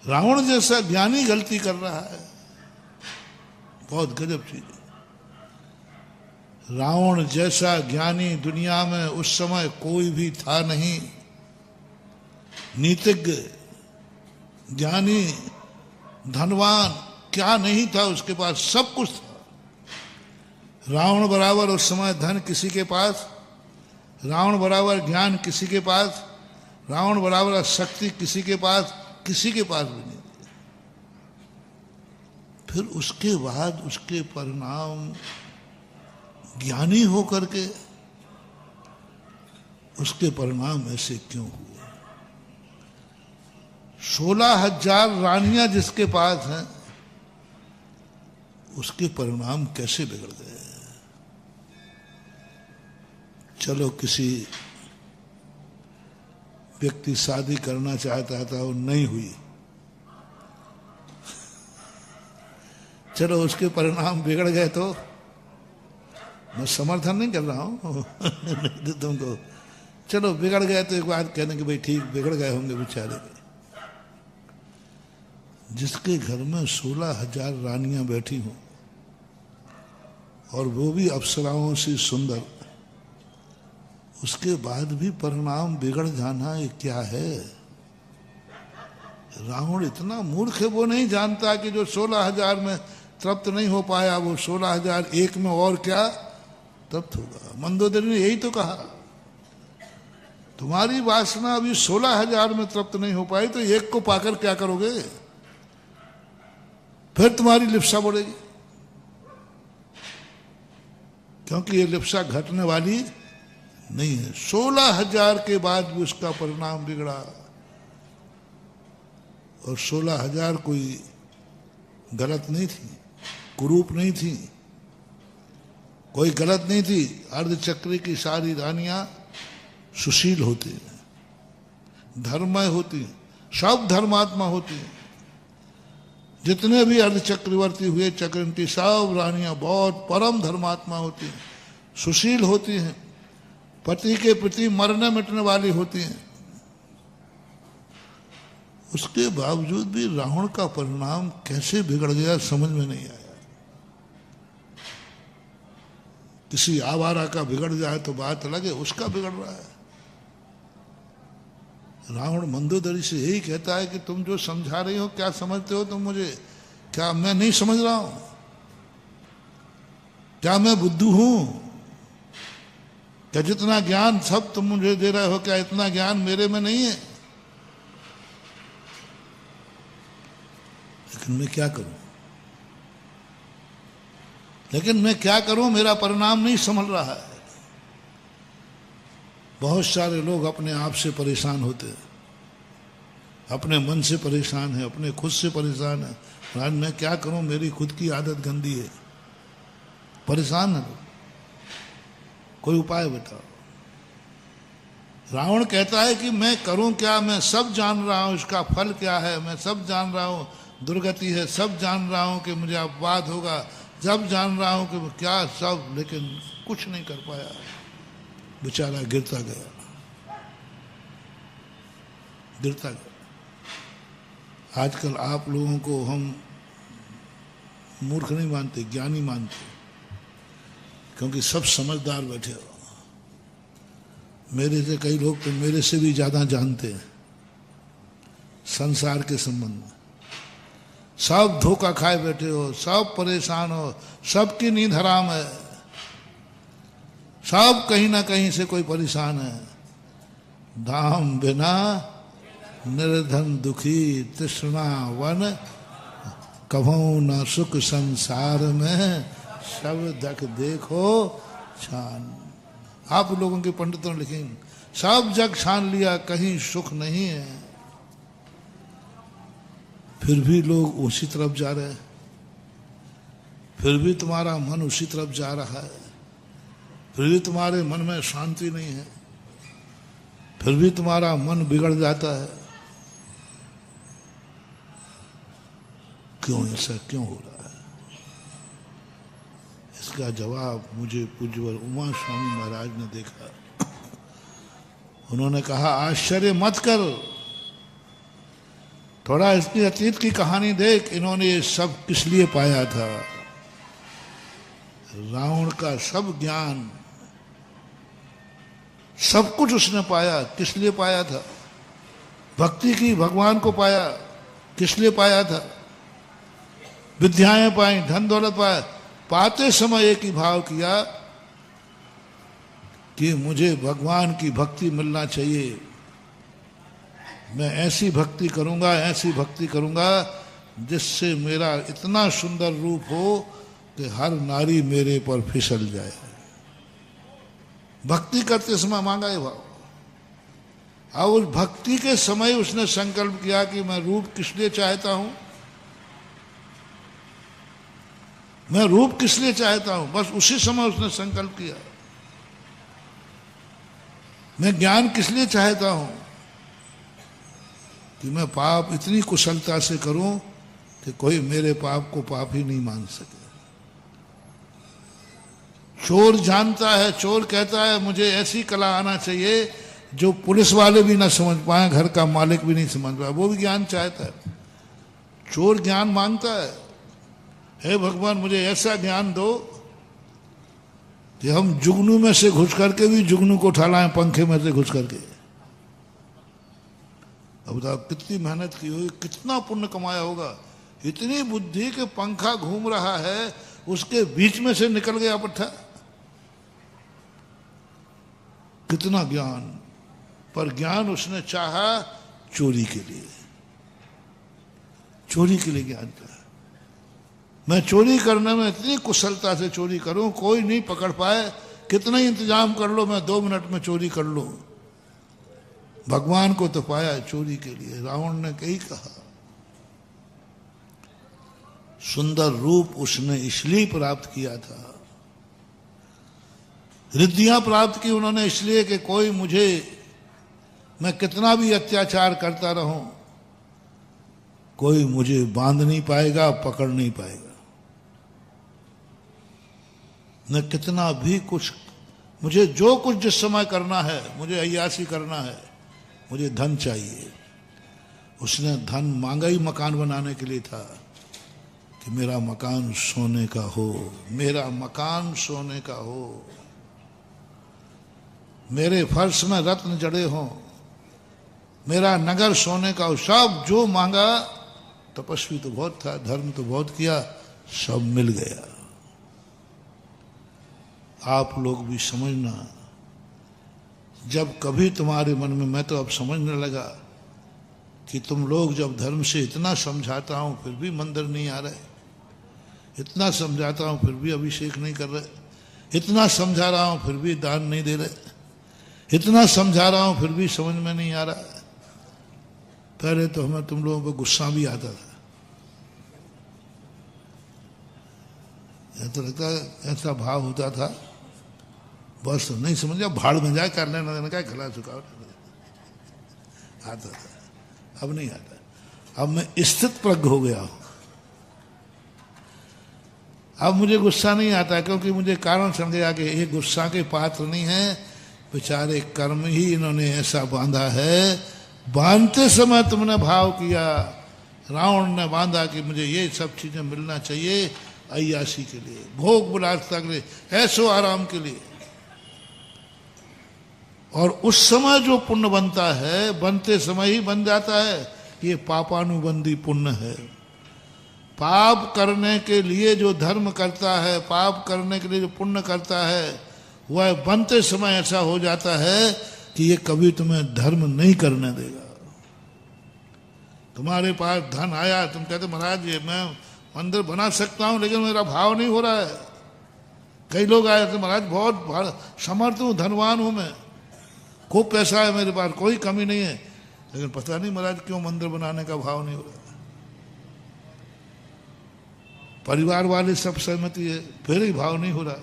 रावण जैसा ज्ञानी गलती कर रहा है, बहुत गजब चीज है। रावण जैसा ज्ञानी दुनिया में उस समय कोई भी था नहीं। नीतिज्ञ, ज्ञानी, धनवान क्या नहीं था उसके पास, सब कुछ था। रावण बराबर उस समय धन किसी के पास, रावण बराबर ज्ञान किसी के पास, रावण बराबर शक्ति किसी के पास भी नहीं। फिर उसके बाद उसके परिणाम ज्ञानी होकर के उसके परिणाम ऐसे क्यों हुए? 16,000 रानियां जिसके पास हैं उसके परिणाम कैसे बिगड़ गए? चलो किसी व्यक्ति शादी करना चाहता था और नहीं हुई, चलो उसके परिणाम बिगड़ गए, तो मैं समर्थन नहीं कर रहा हूं नहीं तुमको, चलो बिगड़ गए तो एक बात कहने कि भाई ठीक बिगड़ गए होंगे बेचारे। जिसके घर में 16,000 रानियां बैठी हों और वो भी अप्सराओं से सुंदर, उसके बाद भी परिणाम बिगड़ जाना ये क्या है? रावण इतना मूर्ख है, वो नहीं जानता कि जो 16,000 में तृप्त नहीं हो पाया वो 16,001 में और क्या तृप्त होगा। मंदोदरी ने यही तो कहा, तुम्हारी वासना अभी 16,000 में तृप्त नहीं हो पाई तो एक को पाकर क्या करोगे? फिर तुम्हारी लिप्सा बढ़ेगी, क्योंकि ये लिप्सा घटने वाली नहीं है। 16,000 के बाद भी उसका परिणाम बिगड़ा, और 16,000 कोई गलत नहीं थी, कुरूप नहीं थी, कोई गलत नहीं थी। अर्धचक्री की सारी रानियां सुशील होती हैं, धर्ममय होती हैं, सब धर्मात्मा होती हैं। जितने भी अर्धचक्रवर्ती हुए चक्रवर्ती, सब रानियां बहुत परम धर्मात्मा होती हैं, सुशील होती हैं, पति के प्रति मरने मिटने वाली होती हैं। उसके बावजूद भी रावण का परिणाम कैसे बिगड़ गया समझ में नहीं आया। किसी आवारा का बिगड़ जाए तो बात अलग है, उसका बिगड़ रहा है। रावण मंदोदरी से यही कहता है कि तुम जो समझा रही हो, क्या समझते हो तुम मुझे? क्या मैं नहीं समझ रहा हूं? क्या मैं बुद्धू हूं? क्या जितना ज्ञान सब तुम मुझे दे रहे हो, क्या इतना ज्ञान मेरे में नहीं है? लेकिन मैं क्या करूं? मेरा परिणाम नहीं संभल रहा है। बहुत सारे लोग अपने आप से परेशान होते हैं, अपने मन से परेशान है, अपने खुद से परेशान है। आज मैं क्या करूं, मेरी खुद की आदत गंदी है, परेशान है लोग, कोई उपाय बताओ। रावण कहता है कि मैं करूं क्या, मैं सब जान रहा हूं, इसका फल क्या है, मैं सब जान रहा हूं, दुर्गति है, सब जान रहा हूं कि मुझे अपवाद होगा, सब जान रहा हूं कि क्या सब, लेकिन कुछ नहीं कर पाया। बेचारा गिरता गया। आजकल आप लोगों को हम मूर्ख नहीं मानते, ज्ञानी मानते, क्योंकि सब समझदार बैठे हो। मेरे से कई लोग तो मेरे से भी ज्यादा जानते हैं संसार के संबंध में। सब धोखा खाए बैठे हो, सब परेशान हो, सबकी नींद हराम है, सब कहीं ना कहीं से कोई परेशान है। धाम बिना निर्धन दुखी, तृष्णा वन कभू न सुख संसार में, सब दख देखो छान। आप लोगों के पंडितों ने लिखेंगे सब जग छान लिया, कहीं सुख नहीं है। फिर भी लोग उसी तरफ जा रहे हैं, फिर भी तुम्हारा मन उसी तरफ जा रहा है, फिर भी तुम्हारे मन में शांति नहीं है, फिर भी तुम्हारा मन बिगड़ जाता है। क्यों ऐसा क्यों हो रहा है? इसका जवाब मुझे पूज्यवर उमा स्वामी महाराज ने देखा। उन्होंने कहा आश्चर्य मत कर, थोड़ा इसकी अतीत की कहानी देख, इन्होंने ये सब किस लिए पाया था। रावण का सब ज्ञान, सब कुछ उसने पाया, किस लिए पाया था। भक्ति की, भगवान को पाया, किस लिए पाया था। विद्याएं पाई, धन दौलत पाया, पाते समय एक ही भाव किया कि मुझे भगवान की भक्ति मिलना चाहिए। मैं ऐसी भक्ति करूंगा, ऐसी भक्ति करूंगा जिससे मेरा इतना सुंदर रूप हो कि हर नारी मेरे पर फिसल जाए। भक्ति करते समय मांगा ये भाव। और उस भक्ति के समय उसने संकल्प किया कि मैं रूप किस लिए चाहता हूं, मैं रूप किस लिए चाहता हूं। बस उसी समय उसने संकल्प किया। मैं ज्ञान किस लिए चाहता हूं कि मैं पाप इतनी कुशलता से करूं कि कोई मेरे पाप को पाप ही नहीं मान सके। चोर जानता है, चोर कहता है मुझे ऐसी कला आना चाहिए जो पुलिस वाले भी ना समझ पाए, घर का मालिक भी नहीं समझ पाए, वो भी ज्ञान चाहता है। चोर ज्ञान मांगता है, हे भगवान मुझे ऐसा ज्ञान दो कि हम जुगनू में से घुस करके भी जुगनू को उठा लाएं, पंखे में से घुस करके। अब बताओ कितनी मेहनत की होगी, कितना पुण्य कमाया होगा। इतनी बुद्धि के पंखा घूम रहा है, उसके बीच में से निकल गया पट्टा। कितना ज्ञान, पर ज्ञान उसने चाहा चोरी के लिए, चोरी के लिए ज्ञान चाहा। मैं चोरी करने में इतनी कुशलता से चोरी करूं कोई नहीं पकड़ पाए, कितना ही इंतजाम कर लो मैं 2 मिनट में चोरी कर लूं। भगवान को तो पाया चोरी के लिए। रावण ने कही कहा, सुंदर रूप उसने इसलिए प्राप्त किया था, रिद्धियां प्राप्त की उन्होंने इसलिए कि कोई मुझे, मैं कितना भी अत्याचार करता रहूं, कोई मुझे बांध नहीं पाएगा, पकड़ नहीं पाएगा। न कितना भी कुछ, मुझे जो कुछ जिस समय करना है, मुझे अय्यासी करना है, मुझे धन चाहिए। उसने धन मांगा ही मकान बनाने के लिए था कि मेरा मकान सोने का हो, मेरा मकान सोने का हो, मेरे फर्श में रत्न जड़े हों, मेरा नगर सोने का हो। सब जो मांगा, तपस्वी तो बहुत था, धर्म तो बहुत किया, सब मिल गया। आप लोग भी समझना, जब कभी तुम्हारे मन में, मैं तो अब समझने लगा कि तुम लोग जब धर्म से इतना समझाता हूं फिर भी मंदिर नहीं आ रहे, इतना समझाता हूं फिर भी अभिषेक नहीं कर रहे, इतना समझा रहा हूं फिर भी दान नहीं दे रहे, इतना समझा रहा हूं फिर भी समझ में नहीं आ रहा। पहले तो हमें तुम लोगों को गुस्सा भी आता था, तो लगता है ऐसा भाव होता था, बस नहीं समझ, भाड़ में जाए कर लेना देना, क्या खिला चुका आता था। अब नहीं आता, अब मैं स्थित प्रज्ञ हो गया हूं। अब मुझे गुस्सा नहीं आता, क्योंकि मुझे कारण समझ गया कि ये गुस्सा के पात्र नहीं है, बेचारे कर्म ही इन्होंने ऐसा बांधा है। बांधते समय तुमने भाव किया, रावण ने बांधा कि मुझे ये सब चीजें मिलना चाहिए अय्यासी के लिए, भोग विलासिता के लिए, ऐसो आराम के लिए। और उस समय जो पुण्य बनता है, बनते समय ही बन जाता है, ये पापानुबंधी पुण्य है। पाप करने के लिए जो धर्म करता है, पाप करने के लिए जो पुण्य करता है, वह बनते समय ऐसा हो जाता है कि ये कभी तुम्हें धर्म नहीं करने देगा। तुम्हारे पास धन आया, तुम कहते महाराज ये मैं मंदिर बना सकता हूं लेकिन मेरा भाव नहीं हो रहा है। कई लोग आए थे, महाराज बहुत समर्थ हूं, धनवान हूं, मैं खूब पैसा है मेरे पास, कोई कमी नहीं है, लेकिन पता नहीं महाराज क्यों मंदिर बनाने का भाव नहीं हो रहा। परिवार वाले सब सहमति है, फिर ही भाव नहीं हो रहा।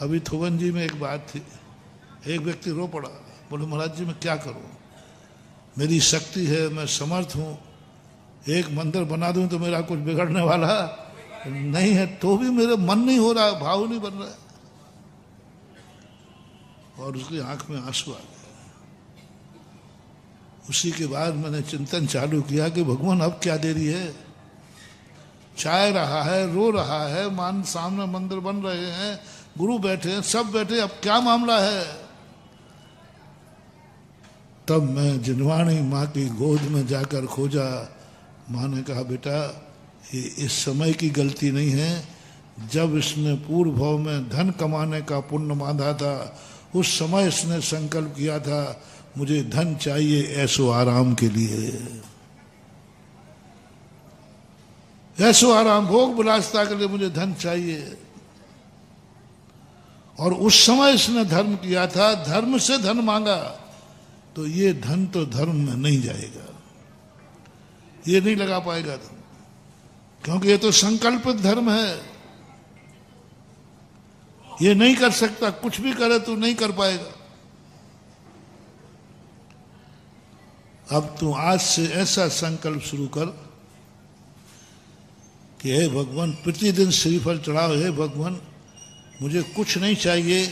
अभी थुवन जी में एक बात थी, एक व्यक्ति रो पड़ा, बोले महाराज जी मैं क्या करूं, मेरी शक्ति है, मैं समर्थ हूं, एक मंदिर बना दूं तो मेरा कुछ बिगड़ने वाला नहीं है, तो भी मेरे मन नहीं हो रहा, भाव नहीं बन रहा है। और उसकी आंख में आंसू आ गए। उसी के बाद मैंने चिंतन चालू किया कि भगवान अब क्या देरी है, चाय रहा है, रो रहा है, मान सामने मंदिर बन रहे हैं, गुरु बैठे हैं, सब बैठे, अब क्या मामला है। तब मैं जिनवाणी माँ की गोद में जाकर खोजा। माँ ने कहा बेटा ये इस समय की गलती नहीं है, जब इसने पूर्व भाव में धन कमाने का पुण्य बांधा था उस समय इसने संकल्प किया था मुझे धन चाहिए ऐसो आराम के लिए, ऐसो आराम भोग विलासिता के लिए मुझे धन चाहिए। और उस समय इसने धर्म किया था, धर्म से धन मांगा, तो ये धन तो धर्म में नहीं जाएगा, ये नहीं लगा पाएगा धन, क्योंकि ये तो संकल्पित धर्म है, ये नहीं कर सकता, कुछ भी करे तो नहीं कर पाएगा। अब तू आज से ऐसा संकल्प शुरू कर कि हे भगवान प्रतिदिन श्रीफल चढ़ाओ, हे भगवान मुझे कुछ नहीं चाहिए,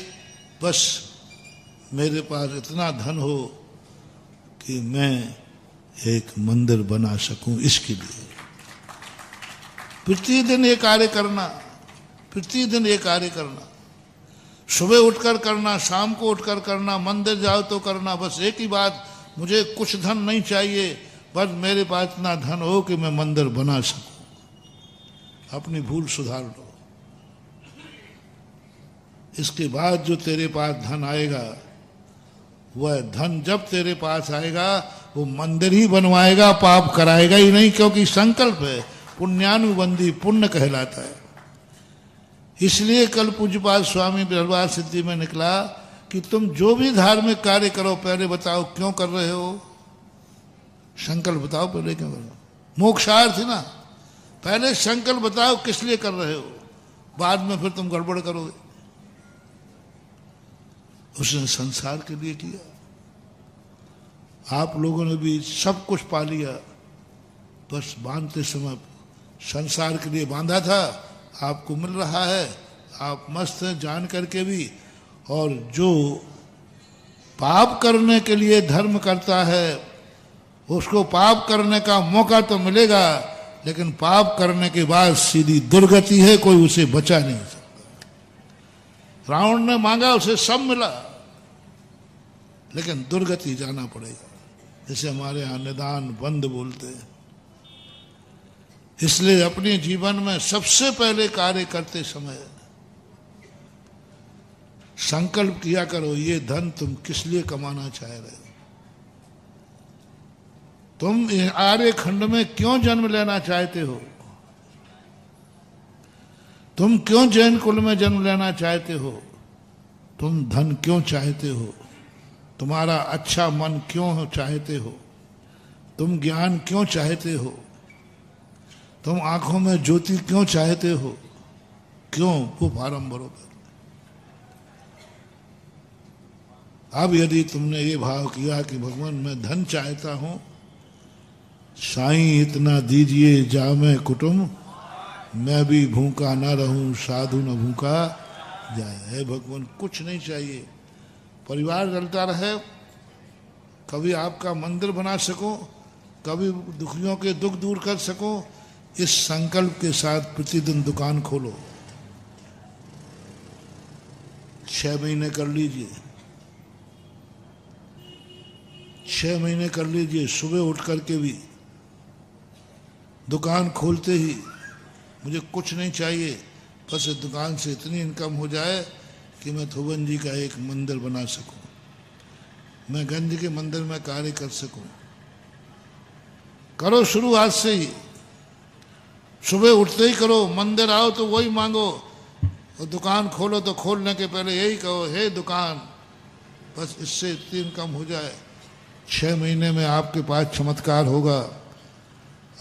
बस मेरे पास इतना धन हो कि मैं एक मंदिर बना सकूं, इसके लिए प्रतिदिन ये कार्य करना, प्रतिदिन ये कार्य करना, सुबह उठकर करना, शाम को उठकर करना, मंदिर जाओ तो करना, बस एक ही बात, मुझे कुछ धन नहीं चाहिए, बस मेरे पास इतना धन हो कि मैं मंदिर बना सकूं। अपनी भूल सुधार लो, इसके बाद जो तेरे पास धन आएगा, वह धन जब तेरे पास आएगा वो मंदिर ही बनवाएगा, पाप कराएगा ही नहीं, क्योंकि संकल्प है, पुण्यानुबंधी पुण्य कहलाता है। इसलिए कल पूज्यपाद स्वामी दरबार सिद्धि में निकला कि तुम जो भी धार्मिक कार्य करो पहले बताओ क्यों कर रहे हो, संकल्प बताओ पहले क्यों कर रहे हो, मोक्षार्थ ना, पहले संकल्प बताओ किस लिए कर रहे हो, बाद में फिर तुम गड़बड़ करोगे। उसने संसार के लिए किया, आप लोगों ने भी सब कुछ पा लिया, बस बांधते समय संसार के लिए बांधा था, आपको मिल रहा है, आप मस्त हैं जान करके भी। और जो पाप करने के लिए धर्म करता है उसको पाप करने का मौका तो मिलेगा, लेकिन पाप करने के बाद सीधी दुर्गति है, कोई उसे बचा नहीं सकता। रावण ने मांगा उसे सब मिला, लेकिन दुर्गति जाना पड़ेगा, जैसे हमारे यहाँ निदान बंद बोलते हैं। इसलिए अपने जीवन में सबसे पहले कार्य करते समय संकल्प किया करो, ये धन तुम किस लिए कमाना चाह रहे हो, तुम आर्य खंड में क्यों जन्म लेना चाहते हो, तुम क्यों जैन कुल में जन्म लेना चाहते हो, तुम धन क्यों चाहते हो, तुम्हारा अच्छा मन क्यों चाहते हो, तुम ज्ञान क्यों चाहते हो, तुम आंखों में ज्योति क्यों चाहते हो, क्यों, वो फार्म भरो। अब यदि तुमने ये भाव किया कि भगवान मैं धन चाहता हूं, साईं इतना दीजिए जामे कुटुंब, मैं भी भूखा ना रहूं साधु न भूखा जाए। है भगवान कुछ नहीं चाहिए, परिवार चलता रहे, कभी आपका मंदिर बना सको, कभी दुखियों के दुख दूर कर सको, इस संकल्प के साथ प्रतिदिन दुकान खोलो। 6 महीने कर लीजिए, 6 महीने कर लीजिए, सुबह उठ करके भी दुकान खोलते ही मुझे कुछ नहीं चाहिए, बस इस दुकान से इतनी इनकम हो जाए कि मैं थोबन जी का एक मंदिर बना सकूं, मैं गंज के मंदिर में कार्य कर सकूं। करो शुरू आज से ही, सुबह उठते ही करो, मंदिर आओ तो वही मांगो, और दुकान खोलो तो खोलने के पहले यही कहो, हे दुकान, बस इससे इतनी इनकम हो जाए। 6 महीने में आपके पास चमत्कार होगा।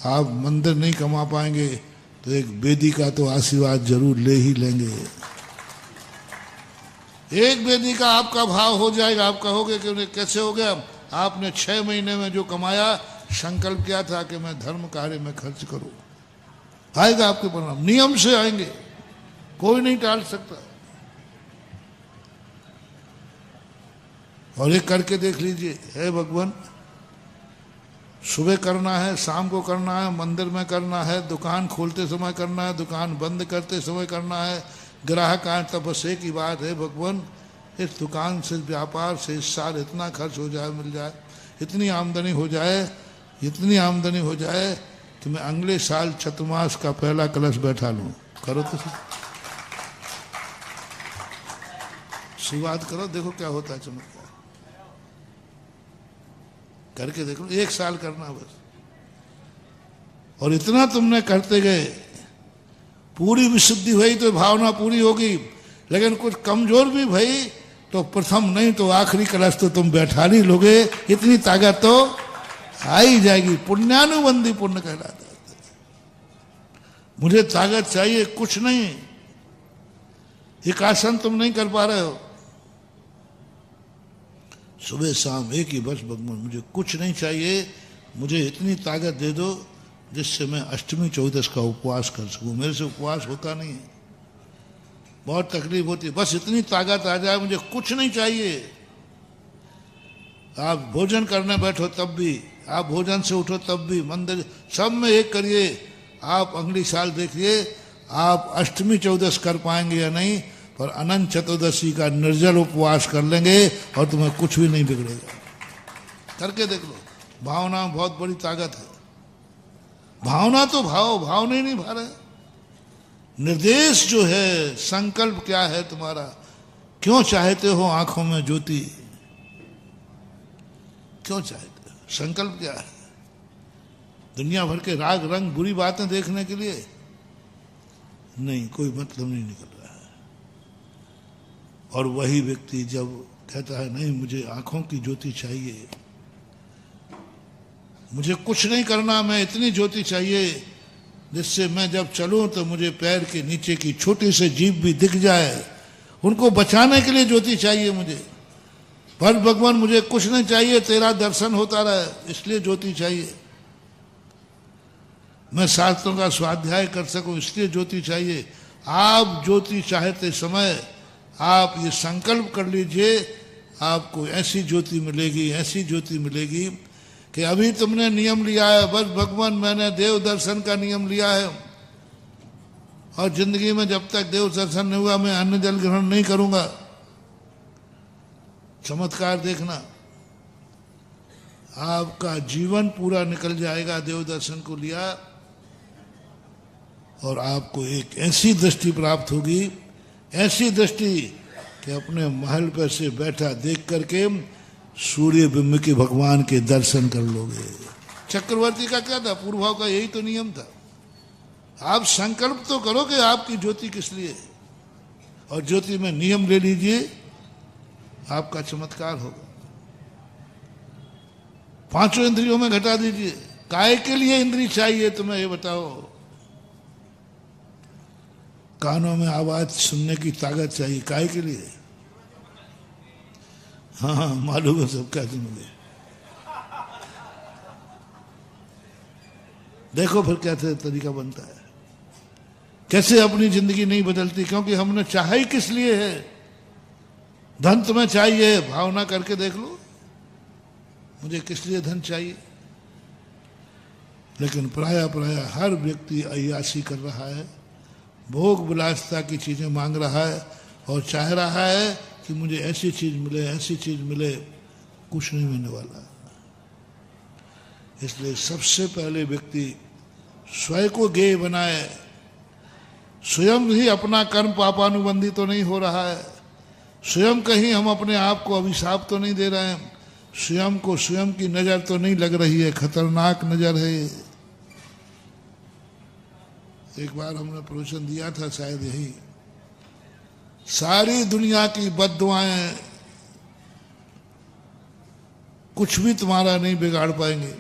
आप मंदिर नहीं कमा पाएंगे तो एक वेदी का तो आशीर्वाद जरूर ले ही लेंगे। एक वेदी का आपका भाव हो जाएगा, आप कहोगे कि उन्हें कैसे हो गया, आपने 6 महीने में जो कमाया, संकल्प किया था कि मैं धर्म कार्य में खर्च करूं, आएगा आपके परिणाम, नियम से आएंगे, कोई नहीं टाल सकता। और ये करके देख लीजिए। हे भगवान सुबह करना है, शाम को करना है, मंदिर में करना है, दुकान खोलते समय करना है, दुकान बंद करते समय करना है, ग्राहक आए तब बस एक ही बात है, भगवान इस दुकान से, व्यापार से इस साल इतना खर्च हो जाए, मिल जाए, इतनी आमदनी हो जाए, इतनी आमदनी हो जाए कि मैं अगले साल चतुर्मास का पहला कलश बैठा लूं। करो तो शुरुआत करो, देखो क्या होता है चमत्कार। करके देख लो, 1 साल करना बस। और इतना तुमने करते गए, पूरी विशुद्धि हुई तो भावना पूरी होगी, लेकिन कुछ कमजोर भी भई तो प्रथम नहीं तो आखिरी कलश तो तुम बैठा ही लोगे, इतनी ताकत तो आ ही जाएगी। पुण्यानुबंधी पुण्य कहलाता है। मुझे ताकत चाहिए, कुछ नहीं। एक आसन तुम नहीं कर पा रहे हो, सुबह शाम एक ही बस, भगवान मुझे कुछ नहीं चाहिए, मुझे इतनी ताकत दे दो जिससे मैं अष्टमी चौदस का उपवास कर सकूं। मेरे से उपवास होता नहीं है, बहुत तकलीफ होती है, बस इतनी ताकत आ जाए, मुझे कुछ नहीं चाहिए। आप भोजन करने बैठो तब भी, आप भोजन से उठो तब भी, मंदिर सब में एक करिए। आप अगली साल देखिए आप अष्टमी चौदस कर पाएंगे या नहीं, पर अनंत चतुर्दशी का निर्जल उपवास कर लेंगे और तुम्हें कुछ भी नहीं बिगड़ेगा। करके देख लो, भावना में बहुत बड़ी ताकत है। भावना तो भाव नहीं भा रहे। निर्देश जो है, संकल्प क्या है तुम्हारा, क्यों चाहते हो आंखों में ज्योति, क्यों चाहते हो, संकल्प क्या है? दुनिया भर के राग रंग बुरी बातें देखने के लिए नहीं, कोई मतलब नहीं निकल रहा है। और वही व्यक्ति जब कहता है नहीं मुझे आंखों की ज्योति चाहिए, मुझे कुछ नहीं करना, मैं इतनी ज्योति चाहिए जिससे मैं जब चलूं तो मुझे पैर के नीचे की छोटी सी जीभ भी दिख जाए, उनको बचाने के लिए ज्योति चाहिए मुझे। पर भगवान मुझे कुछ नहीं चाहिए, तेरा दर्शन होता रहे, इसलिए ज्योति चाहिए। मैं शास्त्रों का स्वाध्याय कर सकूं, इसलिए ज्योति चाहिए। आप ज्योति चाहते समय आप ये संकल्प कर लीजिए, आपको ऐसी ज्योति मिलेगी, ऐसी ज्योति मिलेगी कि अभी तुमने नियम लिया है, बस भगवान मैंने देव दर्शन का नियम लिया है और जिंदगी में जब तक देव दर्शन नहीं हुआ मैं अन्न जल ग्रहण नहीं करूंगा। चमत्कार देखना, आपका जीवन पूरा निकल जाएगा। देव दर्शन को लिया और आपको एक ऐसी दृष्टि प्राप्त होगी, ऐसी दृष्टि कि अपने महल पर से बैठा देख करके सूर्य बिंब के भगवान के दर्शन कर लोगे। चक्रवर्ती का क्या था, पूर्वभाव का यही तो नियम था। आप संकल्प तो करो कि आपकी ज्योति किस लिए, और ज्योति में नियम ले लीजिए, आपका चमत्कार होगा। 5 इंद्रियों में घटा दीजिए। काय के लिए इंद्री चाहिए तुम्हें ये बताओ? कानों में आवाज सुनने की ताकत चाहिए, काय के लिए? हाँ मालूम है सब क्या मुझे। देखो फिर कैसे तरीका बनता है, कैसे अपनी जिंदगी नहीं बदलती, क्योंकि हमने चाहा ही किस लिए है। धन तुम्हें चाहिए, भावना करके देख लो मुझे किस लिए धन चाहिए। लेकिन प्राय हर व्यक्ति अय्यासी कर रहा है, भोग विलासता की चीजें मांग रहा है और चाह रहा है कि मुझे ऐसी चीज मिले, ऐसी चीज मिले। कुछ नहीं मिलने वाला। इसलिए सबसे पहले व्यक्ति स्वयं को ज्ञेय बनाए। स्वयं ही अपना कर्म पापानुबंधी तो नहीं हो रहा है, स्वयं कहीं हम अपने आप को अभिशाप तो नहीं दे रहे हैं, स्वयं को स्वयं की नजर तो नहीं लग रही है, खतरनाक नजर है। एक बार हमने प्रवचन दिया था शायद यही, सारी दुनिया की बद्दुआएं कुछ भी तुम्हारा नहीं बिगाड़ पाएंगे,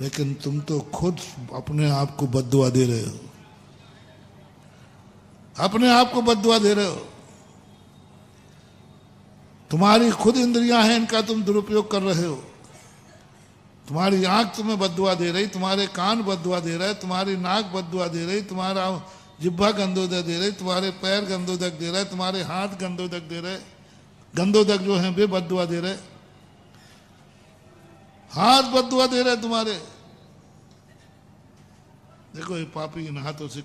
लेकिन तुम तो खुद अपने आप को बद्दुआ दे रहे हो, अपने आप को बद्दुआ दे रहे हो। तुम्हारी खुद इंद्रियां हैं, इनका तुम दुरुपयोग कर रहे हो। तुम्हारी आंख तुम्हें बद्दुआ दे रही, तुम्हारे कान बद्दुआ दे रहे, तुम्हारी नाक बद्दुआ दे रही, तुम्हारा जिह्वा गंधोदक दे रही, तुम्हारे पैर गंधोदक दे रहे, तुम्हारे हाथ गंधोदक दे रहे, गंधोदक जो हैं वे बद्दुआ दे रहे। हाथ बदुआ दे रहे तुम्हारे। देखो ये पापी इन हाथों से